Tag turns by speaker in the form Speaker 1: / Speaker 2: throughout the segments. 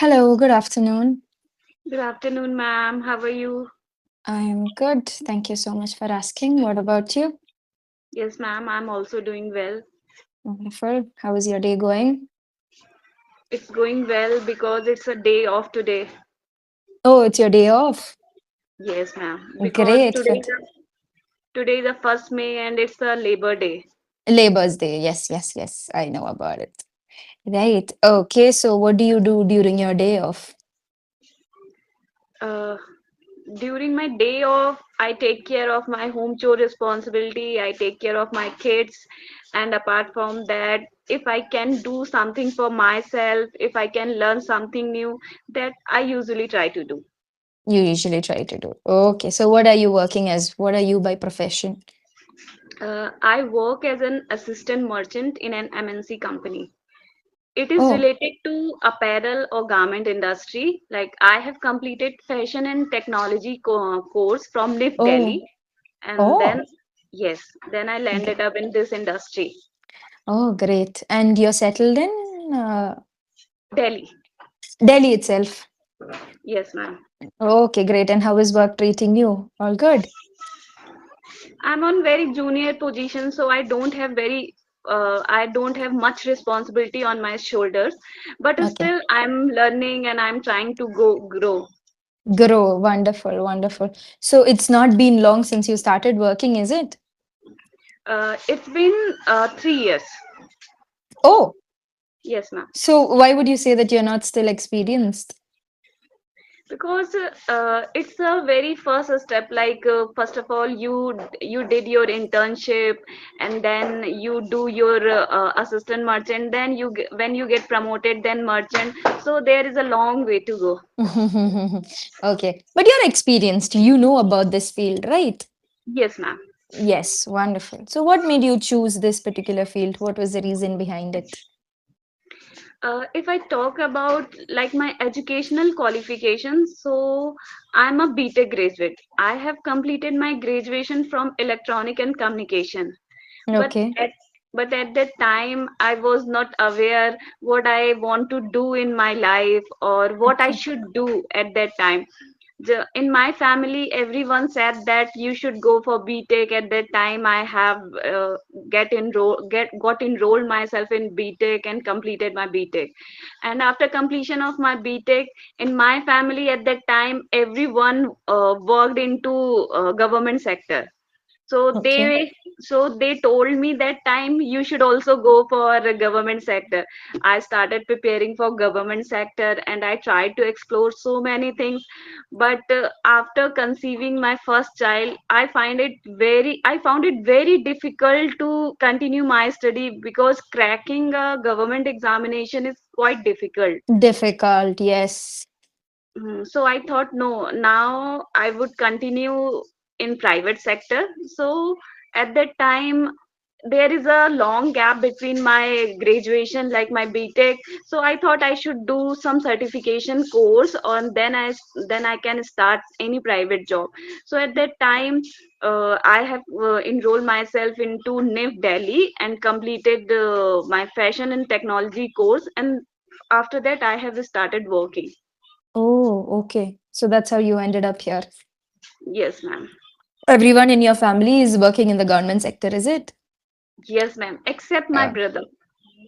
Speaker 1: Hello, good afternoon.
Speaker 2: Good afternoon, ma'am. How are you?
Speaker 1: I'm good. Thank you so much for asking. What about you?
Speaker 2: Yes, ma'am. I'm also doing well.
Speaker 1: Wonderful. How is your day going?
Speaker 2: It's going well because it's a day off today.
Speaker 1: Oh, it's your day off.
Speaker 2: Yes, ma'am. Because
Speaker 1: Great.
Speaker 2: today is the first May and it's a Labor Day.
Speaker 1: Labor's Day. Yes, yes, yes. I know about it. Right. Okay. So, what do you do during your day off?
Speaker 2: Uh, During my day off, I take care of my home chore responsibility. I take care of my kids, and apart from that, if I can do something for myself, if I can learn something new, that I usually try to do.
Speaker 1: You usually try to do. Okay. So, what are you working as? What are you by profession?
Speaker 2: I work as an assistant merchant in an MNC company. It is
Speaker 1: Oh,
Speaker 2: related to apparel or garment industry. Like I have completed fashion and technology course from NIF
Speaker 1: oh,
Speaker 2: Delhi, and then
Speaker 1: oh,
Speaker 2: yes, then I
Speaker 1: g-
Speaker 2: landed up in this industry.
Speaker 1: oh, great. And you're settled in
Speaker 2: Delhi.
Speaker 1: Delhi itself.
Speaker 2: Yes, ma'am.
Speaker 1: Okay, great. And how is work treating you? All good?
Speaker 2: I'm on very junior position, so I don't have much responsibility on my shoulders, but
Speaker 1: Okay.
Speaker 2: still I'm learning and I'm trying to go grow.
Speaker 1: Grow. Wonderful, wonderful. So it's not been long since you started working, is it?
Speaker 2: It's been 3 years.
Speaker 1: Oh,
Speaker 2: Yes, ma'am.
Speaker 1: so why would you say that you're not still experienced?
Speaker 2: Because it's a very first step. Like first of all, you did your internship, and then you do your assistant merchant. Then when you get promoted, then merchant. So there is a long way to go.
Speaker 1: Okay. But you're experienced. You know about this field, right?
Speaker 2: Yes, ma'am.
Speaker 1: Yes, wonderful. So what made you choose this particular field? What was the reason behind it?
Speaker 2: If I talk about like my educational qualifications, so I'm a BTech graduate. I have completed my graduation from electronic and communication. but
Speaker 1: Okay.
Speaker 2: at but at that time I was not aware what I want to do in my life or what I
Speaker 1: Okay.
Speaker 2: should do at that time. In my family everyone said that you should go for BTech. At that time I have got enrolled myself in BTech and completed my BTech. And after completion of my BTech, in my family at that time everyone worked into government sector. so
Speaker 1: Okay.
Speaker 2: they they told me that time you should also go for the government sector. I started preparing for government sector and I tried to explore so many things. But after conceiving my first child, I found it very difficult to continue my study because cracking a government examination is quite difficult.
Speaker 1: Difficult, yes.
Speaker 2: So I thought, no, now I would continue in private sector. So at that time, there is a long gap between my graduation, like my BTech. So I thought I should do some certification course, and then I can start any private job. So at that time, I have enrolled myself into NIF Delhi and completed my fashion and technology course. And after that, I have started working.
Speaker 1: Oh, okay. So that's how you ended up here.
Speaker 2: Yes, ma'am.
Speaker 1: Everyone in your family is working in the government sector, is it?
Speaker 2: Yes, ma'am. Except my
Speaker 1: Uh,
Speaker 2: brother.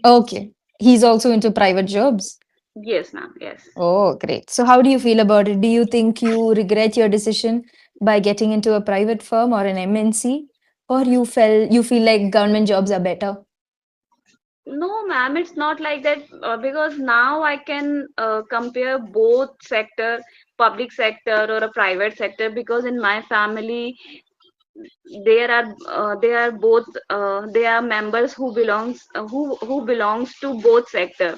Speaker 1: okay. He's also into private jobs.
Speaker 2: Yes, ma'am. Yes.
Speaker 1: Oh, great. So how do you feel about it? Do you think you regret your decision by getting into a private firm or an MNC? Or you feel like government jobs are better?
Speaker 2: No, ma'am. It's not like that because now I can compare both sector, public sector or a private sector. Because in my family, they are members who belongs to both sector.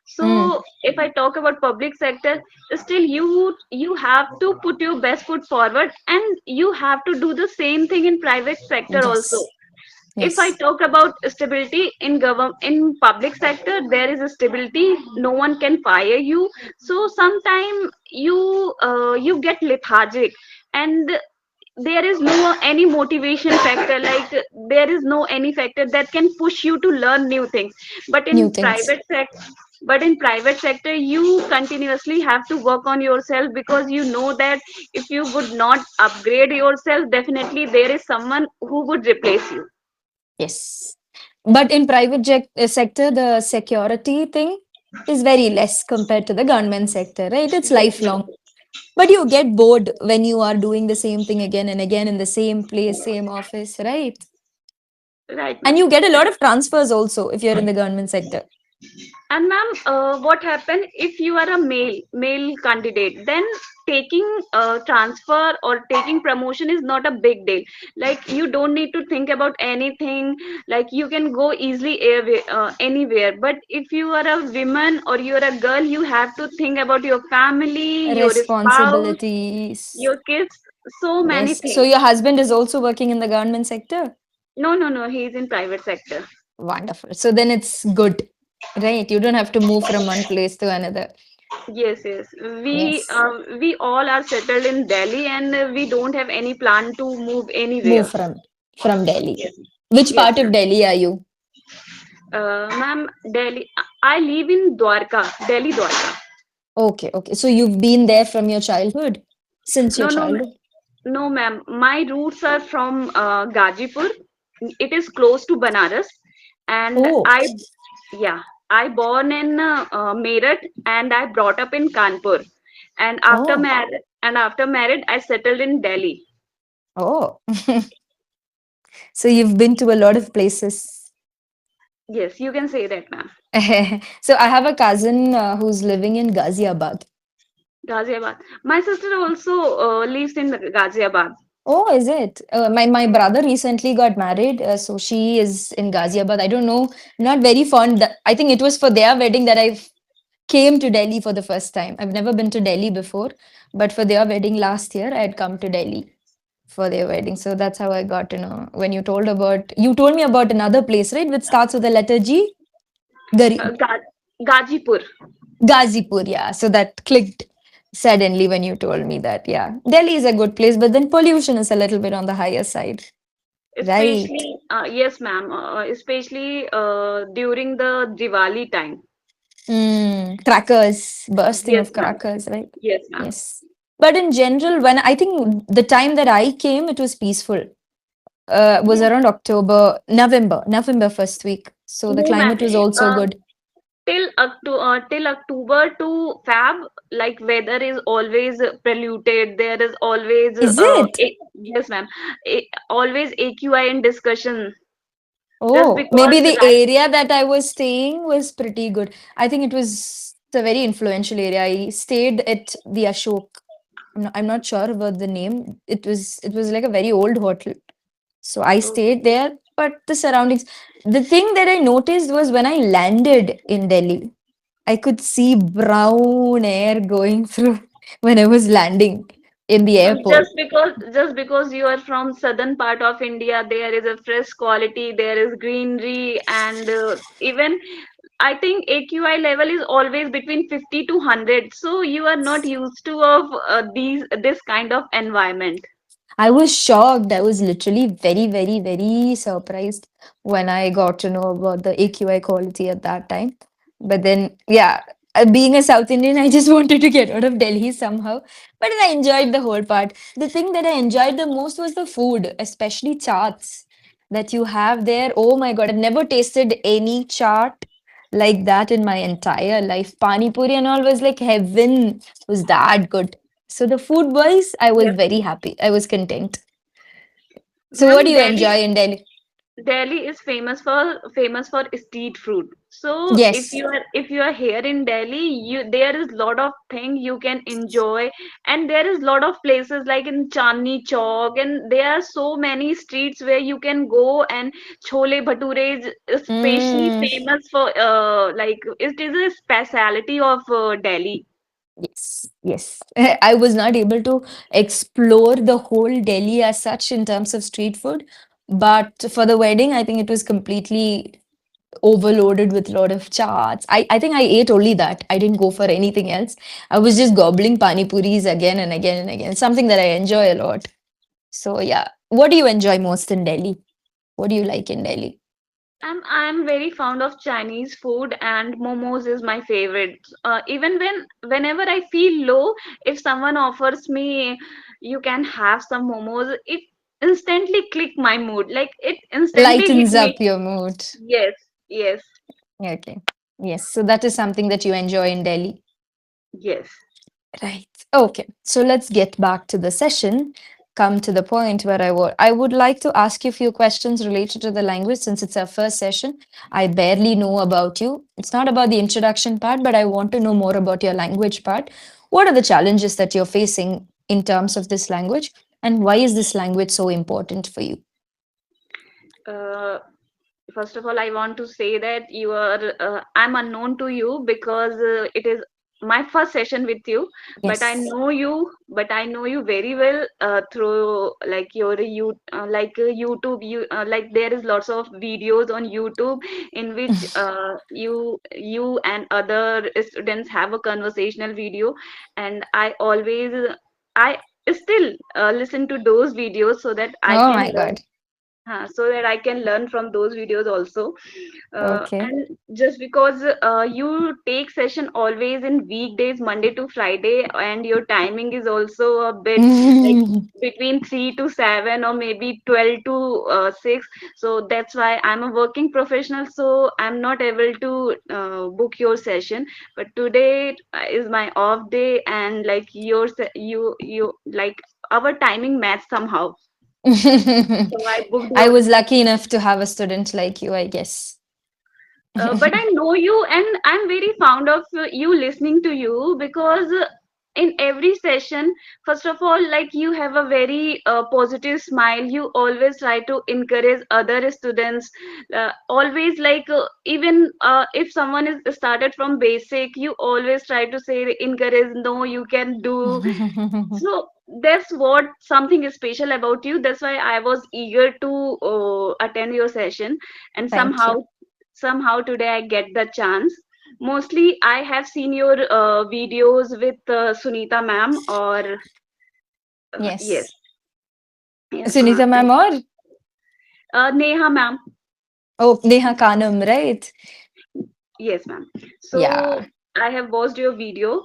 Speaker 2: So
Speaker 1: Mm,
Speaker 2: if I talk about public sector, still you have to put your best foot forward and you have to do the same thing in private sector also.
Speaker 1: yes.
Speaker 2: If I
Speaker 1: Yes.
Speaker 2: talk about stability in public sector, there is a stability. No one can fire you. So sometime you get lethargic, and there is no any motivation factor. Like there is no any factor that can push you to learn new things. But in
Speaker 1: New things.
Speaker 2: private sector, But in private sector, you continuously have to work on yourself, because you know that if you would not upgrade yourself, definitely there is someone who would replace you.
Speaker 1: Yes. But in private sector, the security thing is very less compared to the government sector, right? It's
Speaker 2: Yes,
Speaker 1: lifelong.
Speaker 2: ma'am.
Speaker 1: But you get bored when you are doing the same thing again and again in the same place, same office, right?
Speaker 2: Right,
Speaker 1: And
Speaker 2: ma'am.
Speaker 1: you get a lot of transfers also if you're in the government sector.
Speaker 2: And ma'am, what happen if you are a male candidate? Then taking transfer or taking promotion is not a big deal. Like you don't need to think about anything. Like you can go easily anywhere. But if you are a woman or you are a girl, you have to think about your family, your spouse,
Speaker 1: Responsibilities.
Speaker 2: your kids, so many
Speaker 1: Yes. So
Speaker 2: things.
Speaker 1: your husband is also working in the government sector?
Speaker 2: No, no, no. He is in private sector.
Speaker 1: Wonderful. So then it's good, right? You don't have to move from one place to another.
Speaker 2: Yes, yes.
Speaker 1: Yes.
Speaker 2: We all are settled in Delhi, and we don't have any plan to move
Speaker 1: Move
Speaker 2: anywhere.
Speaker 1: from Delhi.
Speaker 2: Yes,
Speaker 1: Which
Speaker 2: yes,
Speaker 1: part of
Speaker 2: ma'am.
Speaker 1: Delhi are you?
Speaker 2: Ma'am, Delhi. I live in Dwarka, Delhi, Dwarka.
Speaker 1: Okay, okay. So you've been there from your childhood? Since your
Speaker 2: No, no,
Speaker 1: childhood?
Speaker 2: no, ma'am. My roots are from Gazipur. It is close to Banaras, and
Speaker 1: Oh,
Speaker 2: yeah, I born in Meerut, and I brought up in Kanpur. And after
Speaker 1: oh,
Speaker 2: married, I settled in Delhi.
Speaker 1: oh. So you've been to a lot of places.
Speaker 2: Yes, you can say that, ma'am.
Speaker 1: So I have a cousin who's living in Ghaziabad.
Speaker 2: Ghaziabad. My sister also lives in Ghaziabad.
Speaker 1: Oh, is it? My brother recently got married, so she is in Ghaziabad. I don't know, not very fond. I think it was for their wedding that I came to Delhi for the first time. I've never been to Delhi before, but for their wedding last year, I had come to Delhi for their wedding. So that's how I got to know. When you told me about another place, right, which starts with the letter G, Gari,
Speaker 2: Gazipur.
Speaker 1: Gazipur. Yeah, so that clicked suddenly when you told me that. Yeah, Delhi is a good place, but then pollution is a little bit on the higher side, right?
Speaker 2: Especially, yes, ma'am. Especially during the Diwali time.
Speaker 1: Crackers, bursting
Speaker 2: Yes,
Speaker 1: of
Speaker 2: ma'am.
Speaker 1: crackers, right?
Speaker 2: Yes, ma'am.
Speaker 1: Yes. But in general, when I think the time that I came, it was peaceful. Was
Speaker 2: Yes.
Speaker 1: around November first week. So the
Speaker 2: No, ma'am.
Speaker 1: climate was also
Speaker 2: Uh,
Speaker 1: good.
Speaker 2: till October to Feb, like weather is always polluted. There is always
Speaker 1: Is it?
Speaker 2: yes, ma'am. Always AQI in discussion. Just
Speaker 1: Oh, maybe
Speaker 2: because,
Speaker 1: the
Speaker 2: right?
Speaker 1: area that I was staying was pretty good. I think it was a very influential area. I stayed at the Ashok. I'm not sure about the name. It was like a very old hotel. So I stayed there, but the surroundings. The thing that I noticed was when I landed in Delhi, I could see brown air going through when I was landing in the airport.
Speaker 2: Just because you are from southern part of India, there is a fresh quality, there is greenery, and even I think AQI level is always between 50 to 100. So you are not used to of these this kind of environment.
Speaker 1: I was shocked. I was literally very, very, very surprised when I got to know about the AQI quality at that time. But then, yeah, being a South Indian, I just wanted to get out of Delhi somehow. But then I enjoyed the whole part. The thing that I enjoyed the most was the food, especially chaats that you have there. Oh my God, I've never tasted any chaat like that in my entire life. Pani puri and all was like heaven. It was that good. So the food wise, I was
Speaker 2: Yes,
Speaker 1: very happy. I was content. So what do
Speaker 2: ma'am.
Speaker 1: you enjoy in Delhi?
Speaker 2: Delhi is famous for street food. So
Speaker 1: Yes.
Speaker 2: if you are here in Delhi, there is lot of thing you can enjoy, and there is lot of places like in Chandni Chowk, and there are so many streets where you can go, and chole bhature is especially
Speaker 1: Mm,
Speaker 2: famous for like it is a speciality of Delhi.
Speaker 1: yes, yes. I was not able to explore the whole Delhi as such in terms of street food, but for the wedding, I think it was completely overloaded with a lot of chaats. I think I ate only that. I didn't go for anything else. I was just gobbling pani puris again and again and again. Something that I enjoy a lot. So yeah. What do you enjoy most in Delhi? What do you like in Delhi?
Speaker 2: I'm very fond of Chinese food, and momos is my favorite. Even whenever I feel low, if someone offers me, you can have some momos, it instantly click my mood. Like it instantly hit
Speaker 1: Lightens
Speaker 2: me.
Speaker 1: up your mood.
Speaker 2: Yes, yes,
Speaker 1: Okay. Yes. So that is something that you enjoy in Delhi.
Speaker 2: yes.
Speaker 1: Right. Okay. So let's get back to the session. Come to the point where I would like to ask you a few questions related to the language since it's our first session. I barely know about you. It's not about the introduction part, but I want to know more about your language part. What are the challenges that you're facing in terms of this language, and why is this language so important for you?
Speaker 2: Uh, First of all, I want to say that I'm unknown to you because it is my first session with you.
Speaker 1: Yes.
Speaker 2: But I know you very well through like YouTube. Like there is lots of videos on YouTube in which you and other students have a conversational video, and I still listen to those videos so that I
Speaker 1: Oh
Speaker 2: can
Speaker 1: my
Speaker 2: learn
Speaker 1: God.
Speaker 2: from those videos also.
Speaker 1: Okay.
Speaker 2: And just because you take session always in weekdays, Monday to Friday, and your timing is also a bit like between 3 to 7 or maybe 12 to 6, so that's why I'm a working professional, so I'm not able to book your session. But today is my off day, and like you like our timing match somehow, so I booked
Speaker 1: I
Speaker 2: your.
Speaker 1: was lucky enough to have a student like you, I guess.
Speaker 2: But I know you, and I'm very fond of you listening to you because in every session, first of all, like you have a very positive smile. You always try to encourage other students. Always like even if someone is started from basic, you always try to say encourage. No, you can do. So that's what something is special about you. That's why I was eager to attend your session, and
Speaker 1: Thank you.
Speaker 2: somehow today I get the chance. Mostly I have seen your videos with Sunita ma'am, or yes,
Speaker 1: Yes.
Speaker 2: yeah,
Speaker 1: Sunita ma'am or?
Speaker 2: Neha ma'am.
Speaker 1: Oh, Neha Kanam, right?
Speaker 2: Yes, ma'am. So
Speaker 1: Yeah.
Speaker 2: I have watched your video.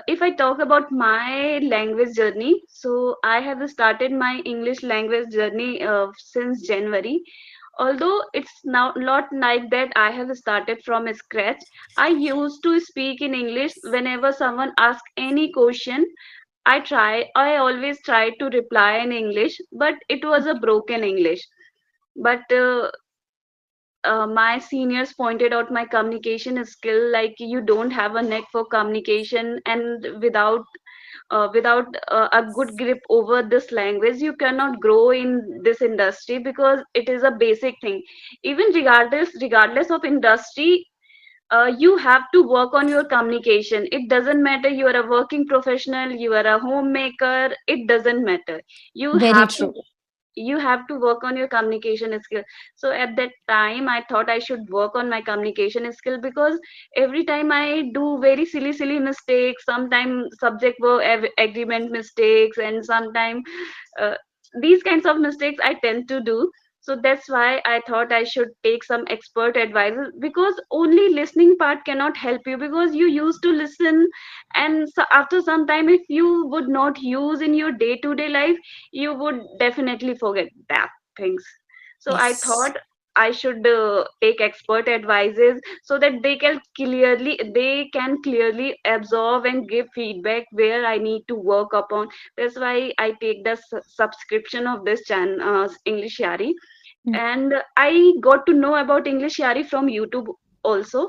Speaker 2: If I talk about my language journey, so I have started my English language journey since January. Although it's now not like that I have started from scratch. I used to speak in English whenever someone asks any question. I always try to reply in English, but it was a broken English. But my seniors pointed out my communication skill, like you don't have a neck for communication, and without a good grip over this language you cannot grow in this industry, because it is a basic thing. Even regardless of industry, you have to work on your communication. It doesn't matter you are a working professional, you are a homemaker, it doesn't matter. you
Speaker 1: Very
Speaker 2: have to
Speaker 1: true.
Speaker 2: you have to work on your communication skill. So at that time I thought I should work on my communication skill, because every time I do very silly mistakes, sometimes subject verb agreement mistakes, and sometimes uh, these kinds of mistakes I tend to do. So that's why I thought I should take some expert advice, because only listening part cannot help you, because you used to listen, and so after some time if you would not use in your day to day life, you would definitely forget that things. So I
Speaker 1: Yes.
Speaker 2: thought I should take expert advices, so that they can clearly absorb and give feedback where I need to work upon. That's why I take the subscription of this channel, English Yari.
Speaker 1: Mm.
Speaker 2: And I got to know about English Yari from YouTube also.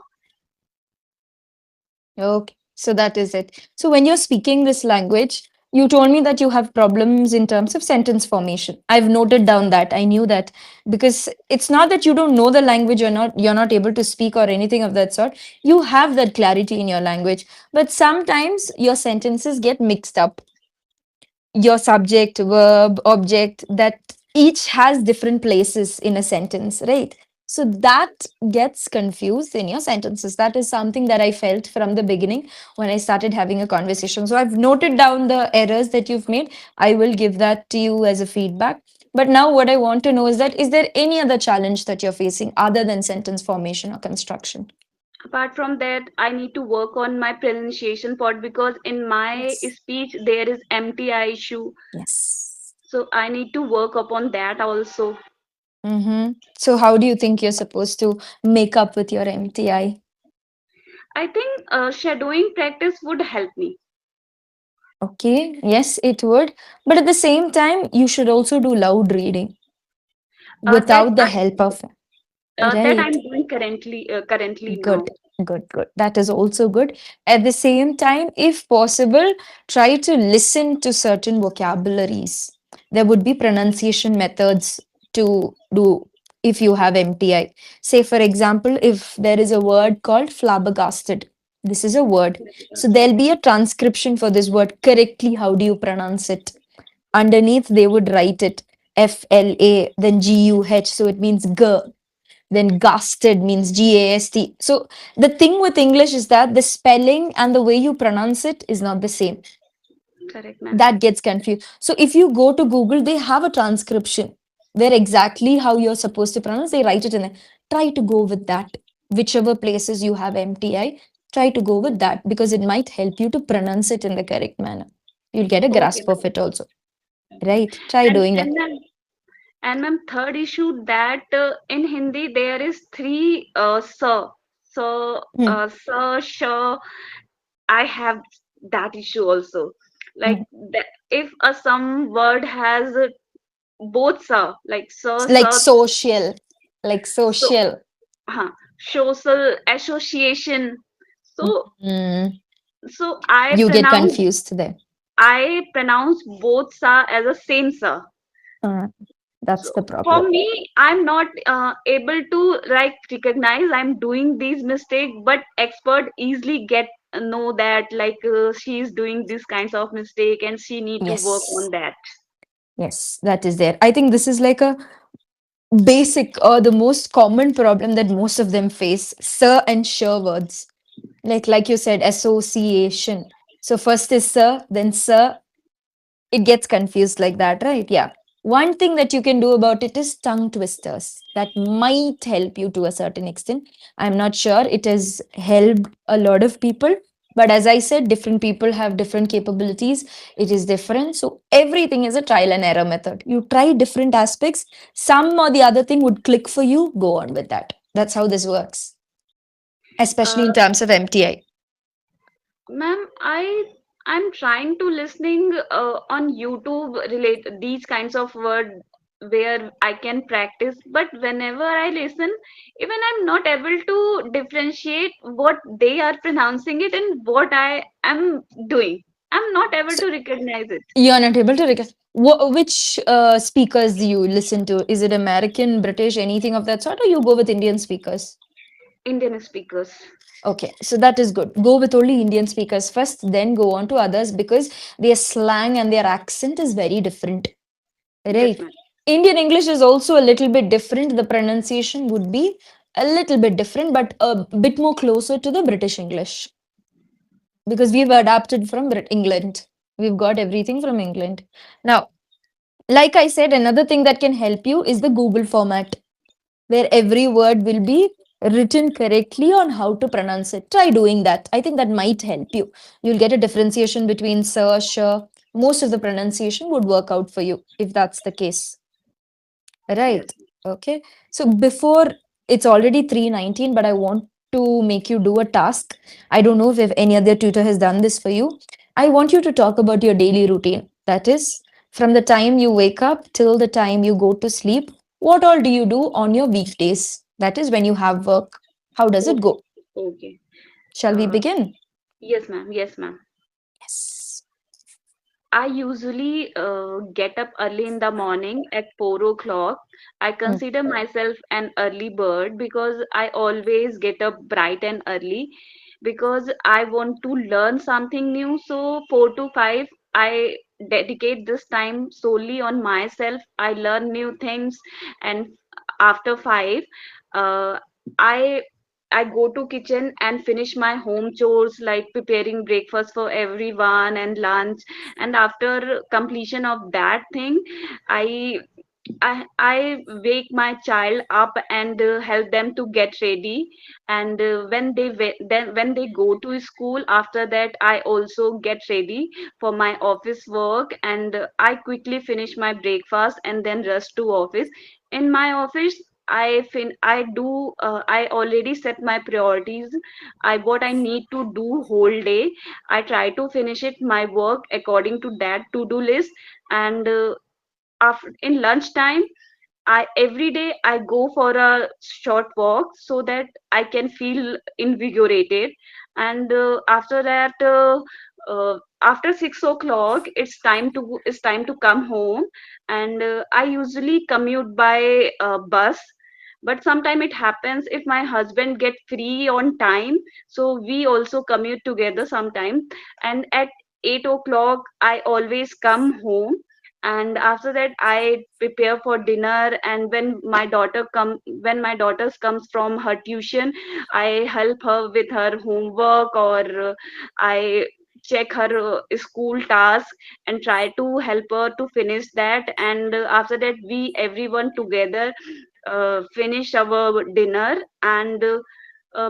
Speaker 1: Okay. So that is it. So when you're speaking this language, you told me that you have problems in terms of sentence formation. I've noted down that. I knew that because it's not that you don't know the language, you're not able to speak or anything of that sort. You have that clarity in your language, but sometimes your sentences get mixed up, your subject, verb, object, that each has different places in a sentence, right? So that gets confused in your sentences. That is something that I felt from the beginning when I started having a conversation. So I've noted down the errors that you've made. I will give that to you as a feedback. But now what I want to know is that is there any other challenge that you're facing other than sentence formation or construction?
Speaker 2: Apart from that, I need to work on my pronunciation part because in my
Speaker 1: Yes.
Speaker 2: speech there is MTI issue.
Speaker 1: Yes.
Speaker 2: So I need to work upon that also.
Speaker 1: Mm-hmm. So how do you think you're supposed to make up with your MTI?
Speaker 2: I think shadowing practice would help me.
Speaker 1: Okay, yes, it would. But at the same time, you should also do loud reading
Speaker 2: That
Speaker 1: without the help of,
Speaker 2: that
Speaker 1: right?
Speaker 2: I'm doing currently now.
Speaker 1: Good, good, good. That is also good. At the same time, if possible, try to listen to certain vocabularies. There would be pronunciation methods to do if you have MTI. Say, for example, if there is a word called flabbergasted, this is a word. So there'll be a transcription for this word correctly. How do you pronounce it? Underneath, they would write it FLA, then GUH. So it means G. Then gasted means GAST. So the thing with English is that the spelling and the way you pronounce it is not the same.
Speaker 2: Correct, ma'am.
Speaker 1: That gets confused. So if you go to Google, they have a transcription where exactly how you're supposed to pronounce, they write it in there. Try to go with that. Whichever places you have MTI, try to go with that because it might help you to pronounce it in the correct manner. You'll get a
Speaker 2: Okay,
Speaker 1: grasp of
Speaker 2: ma'am.
Speaker 1: it also. Right? Try
Speaker 2: And
Speaker 1: doing that.
Speaker 2: and ma'am, and ma'am, third issue that in Hindi there is three sir. So
Speaker 1: Hmm,
Speaker 2: sir, sure, I have that issue also. Like
Speaker 1: hmm.
Speaker 2: if some word has both sir, like sir,
Speaker 1: Like
Speaker 2: sir,
Speaker 1: social. Like
Speaker 2: so
Speaker 1: social.
Speaker 2: social association. So
Speaker 1: Mm,
Speaker 2: I
Speaker 1: you get
Speaker 2: pronounce
Speaker 1: confused there.
Speaker 2: both sa as a same sa.
Speaker 1: Uh, that's
Speaker 2: So
Speaker 1: the
Speaker 2: for
Speaker 1: problem.
Speaker 2: me, I'm not able to like recognize I'm doing these mistakes, but expert easily get know that like she is doing these kinds of mistake and she need to work
Speaker 1: Yes.
Speaker 2: on that.
Speaker 1: Yes, that is there. I think this is like a basic or the most common problem that most of them face. Sir and sure words. Like you said, association. So first is sir, then sir, it gets confused like that, right? Yeah. One thing that you can do about it is tongue twisters. That might help you to a certain extent. I'm not sure it has helped a lot of people. But as I said, different people have different capabilities. It is different. So everything is a trial and error method. You try different aspects. Some or the other thing would click for you. Go on with that. That's how this works, especially
Speaker 2: Uh,
Speaker 1: in terms of MTI.
Speaker 2: Ma'am, I'm trying to listening on YouTube relate these kinds of word where I can practice, but whenever I listen, even I'm not able to differentiate what they are pronouncing it and what I am doing. I'm not able
Speaker 1: So
Speaker 2: to recognize it.
Speaker 1: you're not able to recognize. Which speakers do you listen to? Is it American, British, anything of that sort, or you go with Indian speakers?
Speaker 2: Indian speakers.
Speaker 1: Okay, so that is good. Go with only Indian speakers first, then go on to others because their slang and their accent is very different.
Speaker 2: Yes,
Speaker 1: Right?
Speaker 2: ma'am.
Speaker 1: Indian English is also a little bit different. The pronunciation would be a little bit different, but a bit more closer to the British English because we've adapted from England. We've got everything from England. Now, like I said, another thing that can help you is the Google format, where every word will be written correctly on how to pronounce it. Try doing that. I think that might help you. You'll get a differentiation between sir, sure. Most of the pronunciation would work out for you if that's the case.
Speaker 2: Yes.
Speaker 1: Right. Okay. So before it's already 3:19, but I want to make you do a task. I don't know if any other tutor has done this for you. I want you to talk about your daily routine. That is, from the time you wake up till the time you go to sleep, what all do you do on your weekdays? That is when you have work. How does it
Speaker 2: Okay.
Speaker 1: go?
Speaker 2: Okay.
Speaker 1: Shall we
Speaker 2: Uh,
Speaker 1: begin?
Speaker 2: yes, ma'am. Yes, ma'am.
Speaker 1: Yes.
Speaker 2: I usually get up early in the morning at 4 o'clock. I
Speaker 1: Mm.
Speaker 2: consider myself an early bird because I always get up bright and early because I want to learn something new. So, 4 to 5, I dedicate this time solely on myself. I learn new things, and after 5, uh, I I go to kitchen and finish my home chores like preparing breakfast for everyone and lunch, and after completion of that thing, I I wake my child up and help them to get ready, and when they go to school, after that I also get ready for my office work, and I quickly finish my breakfast and then rush to office. In my office, I do I already set my priorities. I what I need to do whole day. I try to finish it my work according to that to do list, and after in lunchtime, I every day I go for a short walk so that I can feel invigorated, and after that, after 6 o'clock, it's time to come home, and I usually commute by bus. But sometime it happens if my husband get free on time, so we also commute together sometime. And at 8 o'clock, I always come home, and after that I prepare for dinner. And when my daughter comes from her tuition, I help her with her homework, or I check her school task and try to help her to finish that. And after that, we everyone together finish our dinner. And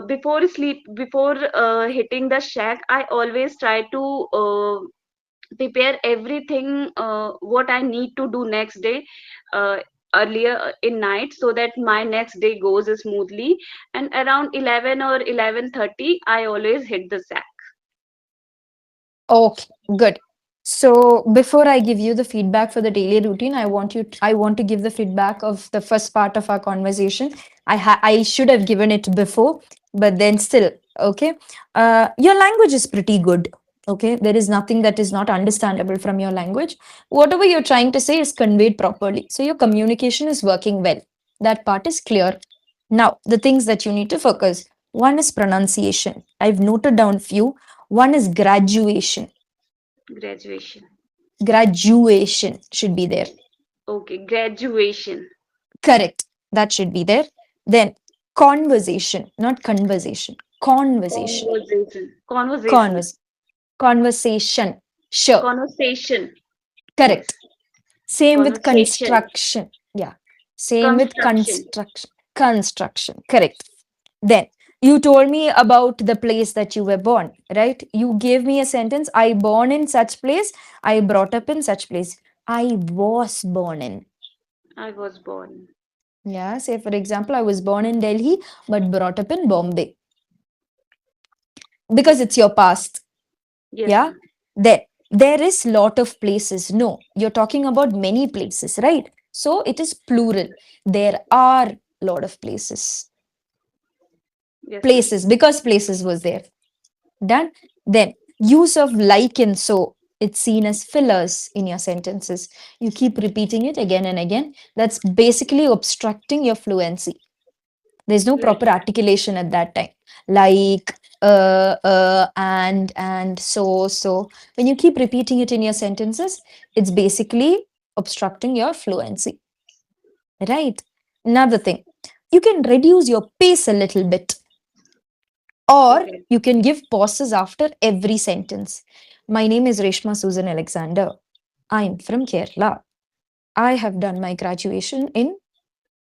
Speaker 2: before hitting the shack, I always try to prepare everything what I need to do next day, uh, earlier in night, so that my next day goes smoothly. And around 11 or 11:30, I always hit the sack.
Speaker 1: Okay, good. So before I give you the feedback for the daily routine, I want to give the feedback of the first part of our conversation. I should have given it before, but then still, okay. Your language is pretty good. Okay, there is nothing that is not understandable from your language. Whatever you're trying to say is conveyed properly. So your communication is working well. That part is clear. Now, the things that you need to focus. One is pronunciation. I've noted down few. One is graduation.
Speaker 2: Graduation.
Speaker 1: Graduation should be there.
Speaker 2: Okay, graduation.
Speaker 1: Correct. That should be there. Then conversation, not conversation. Conversation.
Speaker 2: Conversation.
Speaker 1: Convers conversation. Sure.
Speaker 2: Conversation. Yes.
Speaker 1: Correct. Same with
Speaker 2: Conversation.
Speaker 1: construction. Yeah. Same with
Speaker 2: Construction.
Speaker 1: construction. Construction. Correct. Then you told me about the place that you were born, right? You gave me a sentence. I born in such place. I brought up in such place. I was born in.
Speaker 2: I was born.
Speaker 1: Yeah, say for example, I was born in Delhi but brought up in Bombay because it's
Speaker 2: Okay.
Speaker 1: your past.
Speaker 2: Yes,
Speaker 1: Yeah,
Speaker 2: ma'am.
Speaker 1: there is lot of places. No, you're talking about many places, right? So it is plural. There are lot of places.
Speaker 2: Yes, ma'am.
Speaker 1: Places because places was there. Done. Then use of like and so. It's seen as fillers in your sentences. You keep repeating it again and again. That's basically obstructing your fluency. There's no
Speaker 2: Like,
Speaker 1: proper articulation at that time. Like, and, so. When you keep repeating it in your sentences, it's basically obstructing your fluency, right? Another thing, you can reduce your pace a little bit, or
Speaker 2: okay.
Speaker 1: you can give pauses after every sentence. My name is Reshma Susan Alexander. I'm from Kerala. I have done my graduation in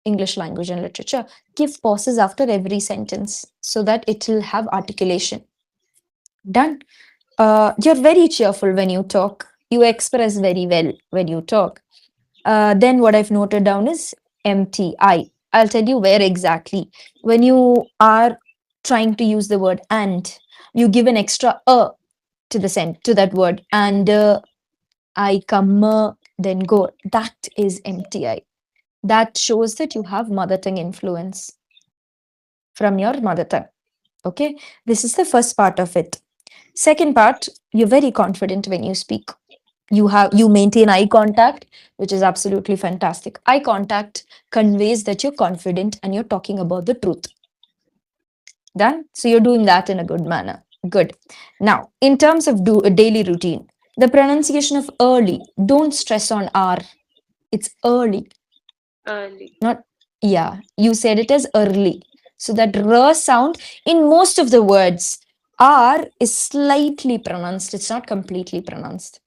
Speaker 1: English language and literature. Give pauses after every sentence so that it will have articulation. Done. You're very cheerful when you talk. You express very well when you talk. Then what I've noted down is MTI. I'll tell you where exactly. When you are trying to use the word and, you give an extra to the to that word, and I come then go. That is MTI. That shows that you have mother tongue influence from your mother tongue. Okay, this is the first part of it. Second part, you're very confident when you speak. You maintain eye contact, which is absolutely fantastic. Eye contact conveys that you're confident and you're talking about the truth. Done. So you're doing that in a good manner. Good. Now, in terms of a daily routine, the pronunciation of early, don't stress on r. It's early.
Speaker 2: Early.
Speaker 1: Not, yeah, you said it as early. So that r sound in most of the words, r is slightly pronounced. It's not completely pronounced,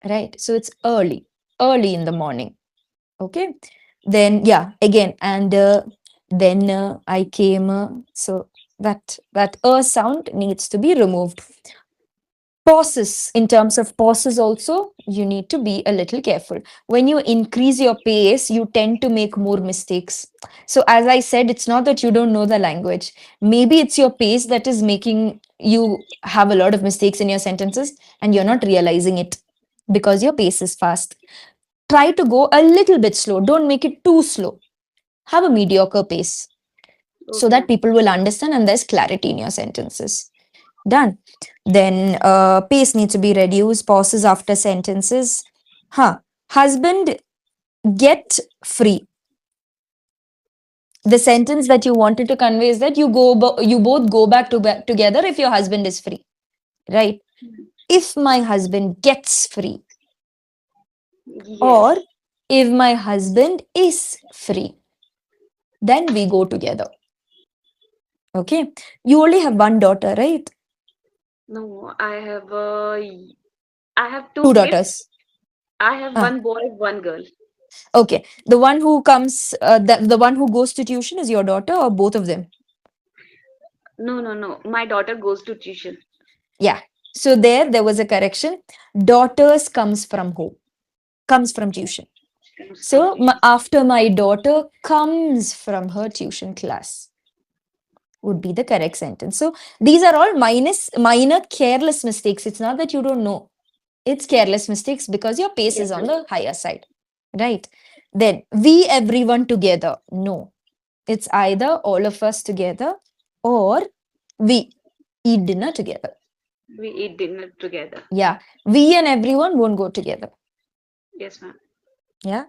Speaker 1: right? So it's early, early in the morning. Okay. Then, yeah, again, and then I came, so that sound needs to be removed. Pauses, in terms of pauses also, you need to be a little careful. When you increase your pace, you tend to make more mistakes. So, as I said, it's not that you don't know the language. Maybe it's your pace that is making you have a lot of mistakes in your sentences and you're not realizing it because your pace is fast. Try to go a little bit slow. Don't make it too slow. Have a mediocre pace so
Speaker 2: Okay,
Speaker 1: that
Speaker 2: ma'am.
Speaker 1: people will understand and there's clarity in your sentences. Done. Then pace needs to be reduced, pauses after sentences. Huh. Husband, get free. The sentence that you wanted to convey is that you both go back to back together if your husband is free, right? If my husband gets free,
Speaker 2: Yes.
Speaker 1: or if my husband is free, then we go together. Okay. You only have one daughter, right?
Speaker 2: No, I have
Speaker 1: Two
Speaker 2: two kids.
Speaker 1: daughters.
Speaker 2: I have
Speaker 1: Ah,
Speaker 2: one boy, one girl.
Speaker 1: okay. The one who comes, the one who goes to tuition is your daughter, or both of them?
Speaker 2: No, no, no. My daughter goes to tuition.
Speaker 1: Yeah. So there was a correction. Daughters comes from home, comes from tuition.
Speaker 2: Comes from
Speaker 1: So
Speaker 2: tuition.
Speaker 1: after my daughter comes from her tuition class would be the correct sentence. So these are all minor careless mistakes. It's not that you don't know. It's careless mistakes because your pace
Speaker 2: Yes,
Speaker 1: is on
Speaker 2: ma'am.
Speaker 1: the higher side, right? Then we everyone together. No, it's either all of us together or we eat dinner together.
Speaker 2: We eat dinner together.
Speaker 1: Yeah, we and everyone won't go together.
Speaker 2: Yes, ma'am.
Speaker 1: Yeah,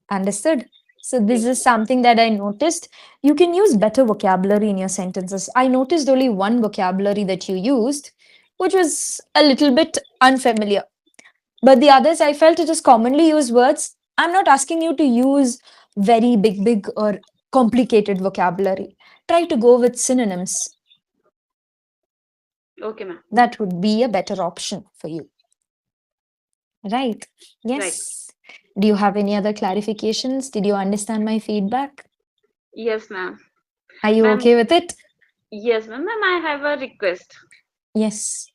Speaker 1: understood. So this
Speaker 2: Yes.
Speaker 1: is something that I noticed. You can use better vocabulary in your sentences. I noticed only one vocabulary that you used, which was a little bit unfamiliar. But the others, I felt it is commonly used words. I'm not asking you to use very big or complicated vocabulary. Try to go with synonyms.
Speaker 2: Okay, ma'am.
Speaker 1: That would be a better option for you. Right.
Speaker 2: Right.
Speaker 1: Yes. Do you have any other clarifications? Did you understand my feedback?
Speaker 2: Yes, ma'am.
Speaker 1: Are you
Speaker 2: Ma'am,
Speaker 1: okay with it?
Speaker 2: yes, ma'am. Ma'am, I have a request.
Speaker 1: Yes.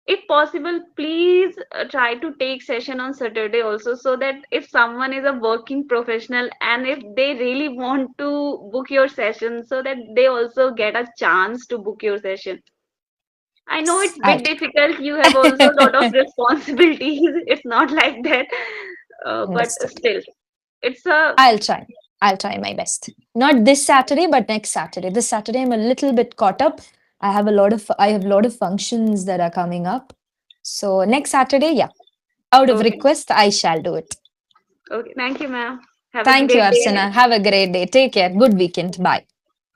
Speaker 2: If possible, please try to take session on Saturday also, so that if someone is a working professional and if they really want to book your session, so that they also get a chance to book your session. I know
Speaker 1: Yes.
Speaker 2: it's bit difficult. You have also a lot of responsibilities. It's not like that, but
Speaker 1: Understood.
Speaker 2: still, it's a
Speaker 1: I'll try. I'll try my best. Not this Saturday, but next Saturday. This Saturday I'm a little bit caught up. I have a lot of functions that are coming up. So next Saturday, yeah. Out of
Speaker 2: okay.
Speaker 1: request, I shall do it.
Speaker 2: Okay. Thank you, ma'am. Have a
Speaker 1: Thank you,
Speaker 2: great day ahead.
Speaker 1: Archana. Have a great day. Take care. Good weekend. Bye.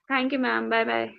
Speaker 2: Thank you, ma'am. Bye bye.